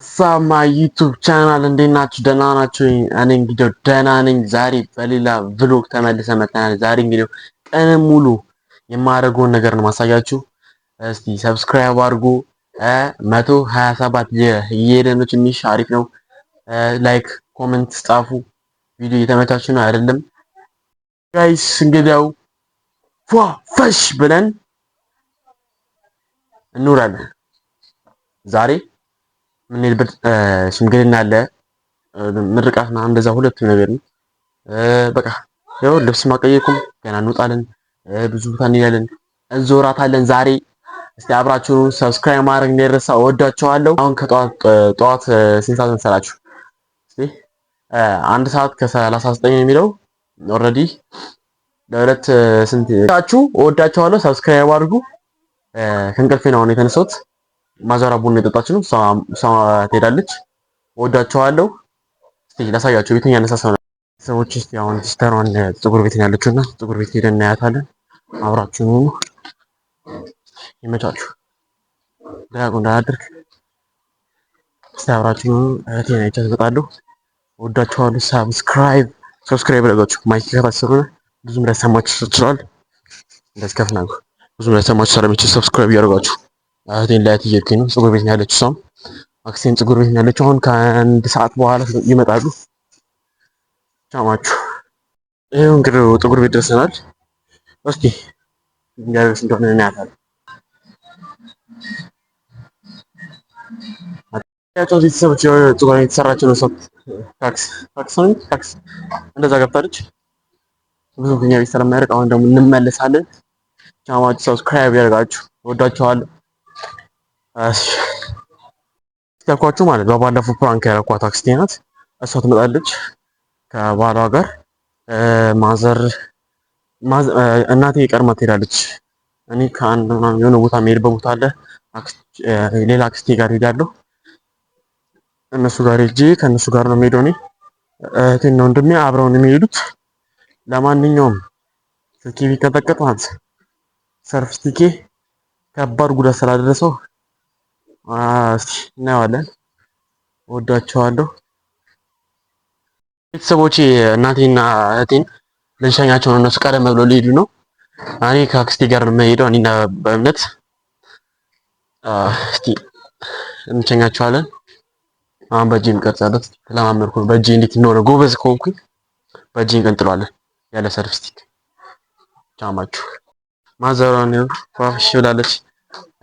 ሳማ ዩቲዩብ ቻናል እንዴት ናችሁ? ደህና ናችሁ? እኔ እንግዲህ ደህና ነኝ። ዛሬ በሌላ ቭሎግ ተመልሰን መጥተናል። ዛሬ እንግዲህ ቀንን ሙሉ የማደርገውን ነገር ነው ማሳያችሁ። እስቲ ሰብስክራይብ አድርጉ። 127 እየሄደ ነው። ትንሽ አሪፍ ነው። ላይክ ኮሜንት ጻፉ። ቪዲዮ እየተመቻችሁ ነው አይደለም ጋይስ? እንግዲያው ፈሽ ብለን እንውላለን ዛሬ የምንሄድበት ሽምግልና አለ፣ ምርቃት ምናምን እንደዛ ሁለቱም ነገር ነው። በቃ ያው ልብስ ማቀየርኩም ገና እንወጣለን፣ ብዙ ቦታ እንሄዳለን፣ እንዞራታለን ዛሬ። እስቲ አብራችሁ ሰብስክራይብ ማድረግ እንዳይረሳ። እወዳችኋለሁ። አሁን ጠዋት ስንት ሰዓት መሰላችሁ? እስቲ 1 ሰዓት ከ39 ነው የሚለው ኦልሬዲ ለሁለት ስንት ታችሁ። እወዳችኋለሁ። ሰብስክራይብ አድርጉ። ከእንቅልፌ ነው አሁን የተነሳሁት። ማዘራ ቡና የጠጣች ነው። እሷ ትሄዳለች። ወዳቸዋለሁ። እስቲ ላሳያችሁ ቤቱን ያነሳሳው ነው ሰዎች። እስቲ አሁን ሲስተሯን ፀጉር ቤት ነው ያለችውና ፀጉር ቤት ሄደን እናያታለን። አብራችሁ ይመቻችሁ። ዳጉ እንዳያድርግ እስቲ አብራችሁ እህቴን አይቻት እመጣለሁ። ወዳቸዋለሁ። ሰብስክራይብ አድርጋችሁ ማይክ ከታሰሩ ብዙም ላይሰማችሁ ይችላል። እንደዚህ ከፍናሉ ብዙም ላይሰማችሁ ስለሚችል ሰብስክራይብ ያደርጋችሁ። እህቴን ላያት እየሄድኩኝ ነው። ፀጉር ቤት ነው ያለችው። እሷም አክሴን ፀጉር ቤት ነው ያለችው። አሁን ከአንድ ሰዓት በኋላ ይመጣሉ። ቻማችሁ ይሄው እንግዲህ ፀጉር ቤት ደርሰናል። እስቲ እንግዲህ እንደሆነ እናያታለን። ያቸው ቤተሰቦች ፀጉር ቤት የተሰራችው ነው። ታክስ እንደዛ ገብታለች። ብዙ ጊዜ ቤት ስለማያደርግ አሁን ደግሞ እንመለሳለን። ቻማችሁ ሰብስክራይብ ያደርጋችሁ። ወዳችኋለሁ። ያልኳችሁ ማለት በባለፈው ፕራንክ ያደረኳት አክስቴ ናት። እሷ ትመጣለች ከባሏ ጋር። እናቴ ቀድማ ትሄዳለች። እኔ ከአንድ ምናምን የሆነ ቦታ የምሄድበት ቦታ አለ። ሌላ አክስቴ ጋር ሄዳለሁ። እነሱ ጋር ሄጄ ከእነሱ ጋር ነው የምሄደው። እኔ እህቴና ወንድሜ አብረው ነው የሚሄዱት። ለማንኛውም ስልኬ ቢቀጠቀጥ ማለት ሰርፍ ስቲኬ ከባድ ጉዳት ስላደረሰው እስቲ እናየዋለን። ወዳቸዋለሁ ቤተሰቦቼ። እናቴና እህቴን ልንሸኛቸው ነው። እነሱ ቀደም ብለው ሊሄዱ ነው። እኔ ከአክስቴ ጋር ነው የምሄደው። እኔና በእምነት እስቲ እንሸኛቸዋለን። አሁን በእጄ እንቀርጻለን። ተለማመድኩ ነው በእጄ እንዴት እንደሆነ ጎበዝ ከሆንኩኝ በእጄ እንቀጥለዋለን ያለ ሰርፍ ስቲክ። ቻማችሁ ማዘሯን ፋፍሽ ብላለች።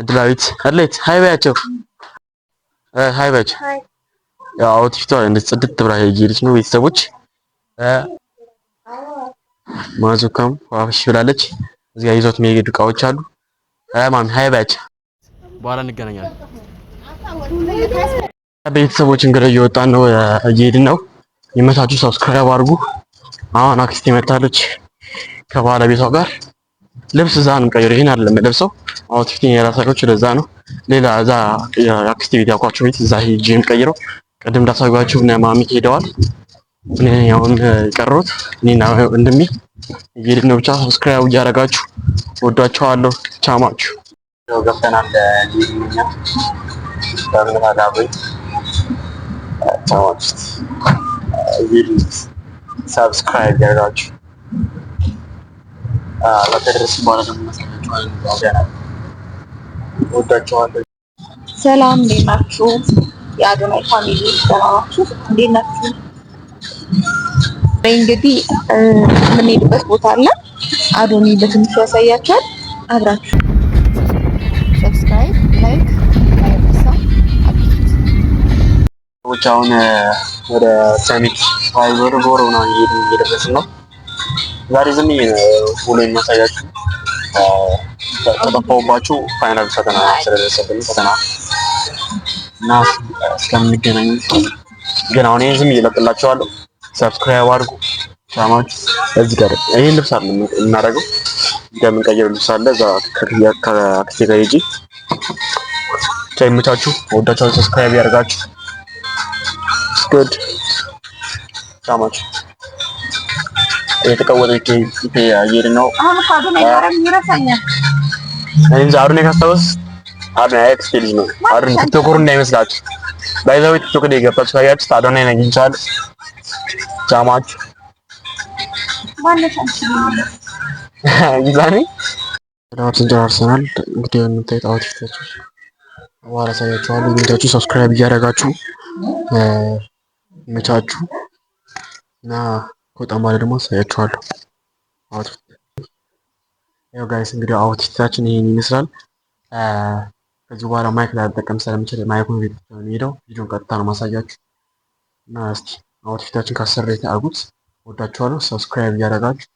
እድላዊት አለች። ሃይ በያቸው። ሃይ በያቸው። ያው አውቲቷ እንደ ጽድት ብላ እየሄደች ነው። ቤተሰቦች ማዙካም ፋፍሽ ብላለች። እዚህ ጋር ይዞት የሚሄዱ እቃዎች አሉ። ማሚ ሃይ በያቸው። በኋላ እንገናኛለን። ቤተሰቦች እንግዲህ እየወጣን ነው፣ እየሄድን ነው። ይመቻችሁ። ሰብስክራይብ አድርጉ። አሁን አክስቴ መታለች ከባለቤቷ ጋር። ልብስ እዛ ነው የምቀይረው። ይሄን አይደለም ለብሰው አውትፊት የራሳቸው ለዛ ነው። ሌላ እዛ አክስቴ ቤት ያውቋቸው ቤት እዛ ሄጄ የምቀይረው። ቅድም እንዳሳዩዋችሁ እና ማሚ ሄደዋል። እኔ አሁን የቀረሁት እኔና ወንድሜ እየሄድን ነው። ብቻ ሰብስክራይብ እያደረጋችሁ ወዷቸዋለሁ። ቻማችሁ ያው ገብተናል። ሊድኛ በእምነት አዳብኝ ቻማችሁ እየሄድን ሰብስክራይብ ያደርጋችሁ ለተደረስ በኋላ ደግሞ እናሳያችኋለን። ወዳችኋለሁ። ሰላም እንዴት ናችሁ? የአዶናይ ፋሚሊ ደህና ናችሁ? እንዴት ናችሁ? እንግዲህ የምንሄድበት ቦታ አለ። አዶኒ በትንሹ ያሳያችኋል። አብራችሁ ሰብስክራይብ፣ ላይክ ሰዎች አሁን ወደ ሰሚት ፋይበር ቦሮና እየደረስን ነው። ዛሬ ዝም ብዬ ነው ውሎ የማሳያችሁ። ከጠፋሁባችሁ ፋይናል ፈተና ስለደረሰብን ፈተና እና እስከምንገናኝ ግን አሁን ይሄን ዝም ብዬ እለቅላችኋለሁ። ሰብስክራይብ አድርጉ። ቻማችሁ እዚህ ጋር ይሄን ልብስ አለ የምናደርገው እንደምንቀይረው ልብስ አለ እዛ ከአክስቴ ጋር ሂጂ። ይመቻችሁ። ወዳችሁ ሰብስክራይብ ያደርጋችሁ። ጉድ ቻማችሁ የተቀወጠ እየሄድ ነው። አሁን አዶናይ ጋርም ይረሳኛል። እኔ አዶናይ ካስታወስ አዶናይ አክስቴ ልጅ ነው። አዶናይ ቲክቶከር እንዳይመስላችሁ ባይዛው ቲክቶክ ላይ ገብታችሁ ካያችሁ አዶናይ ነኝ እንቻል ጃማች ማነሽ ይዛኔ ዳውትን ጨርሰናል። እንግዲህ የምታዩት አውትፊታችሁ በኋላ ሳያችኋለሁ። የሚታችሁ ሰብስክራይብ እያደረጋችሁ መቻችሁ እና ከወጣን በኋላ ደግሞ ሳያችኋለሁ። አውትፊት ያው ጋይስ እንግዲህ አውትፊታችን ይሄን ይመስላል። ከዚህ በኋላ ማይክ ላልጠቀም ስለምችል ማይኩን ቤት ነው የሚሄደው። ቪዲዮን ቀጥታ ነው ማሳያችሁ እና እስቲ አውትፊታችን ካሰረይት አጉት። ወዳችኋለሁ። ሰብስክራይብ እያደረጋችሁ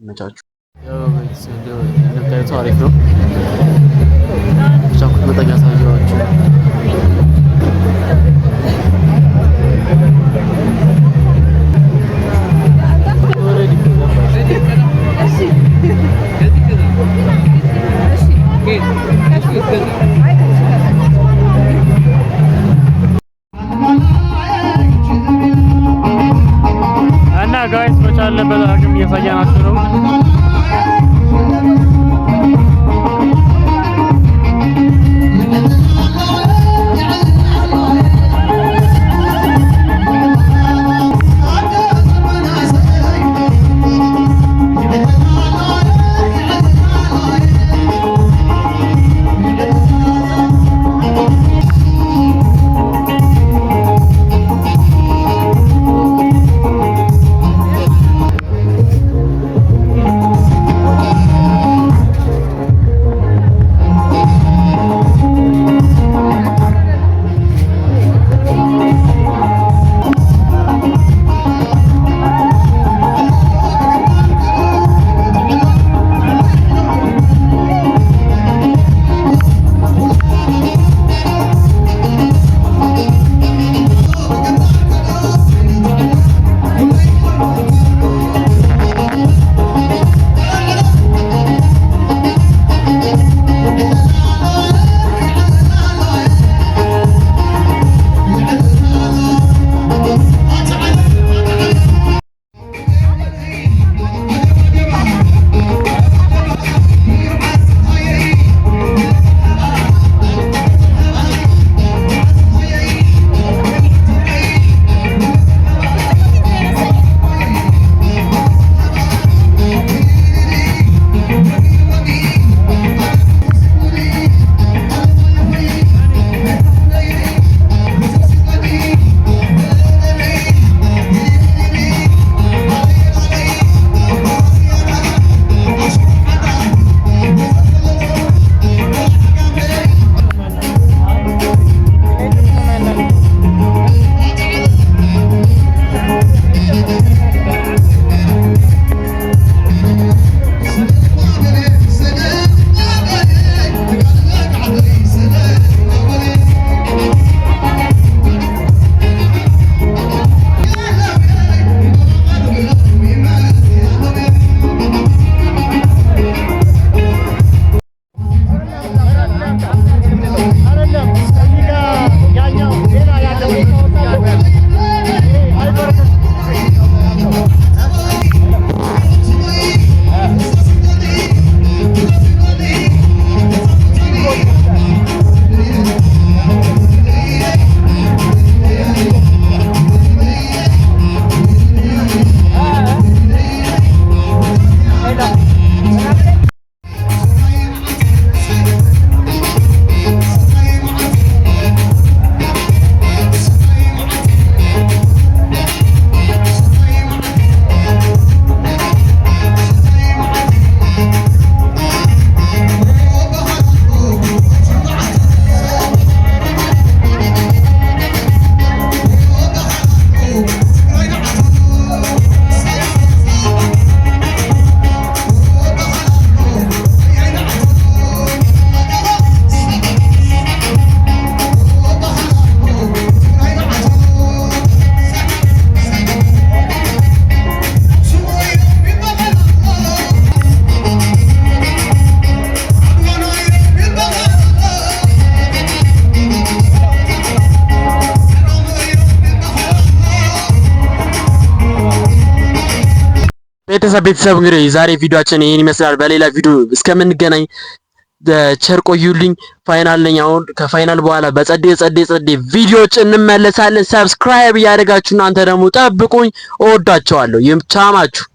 መቻችሁ። እንደምታዩት አሪፍ ነው። ቻኩት መጠኛ ሳያችሁ እና ጋይስ በቻለበት አቅም እያሳየናችሁ ነው። ቤተሰብ እንግዲህ የዛሬ ቪዲዮአችን ይሄን ይመስላል። በሌላ ቪዲዮ እስከምንገናኝ ቸር ቆዩልኝ። ፋይናል ነኝ አሁን። ከፋይናል በኋላ በጸዴ ቪዲዮዎች እንመለሳለን። ሰብስክራይብ እያደረጋችሁ እናንተ ደግሞ ጠብቁኝ። እወዳቸዋለሁ። ይምቻማችሁ።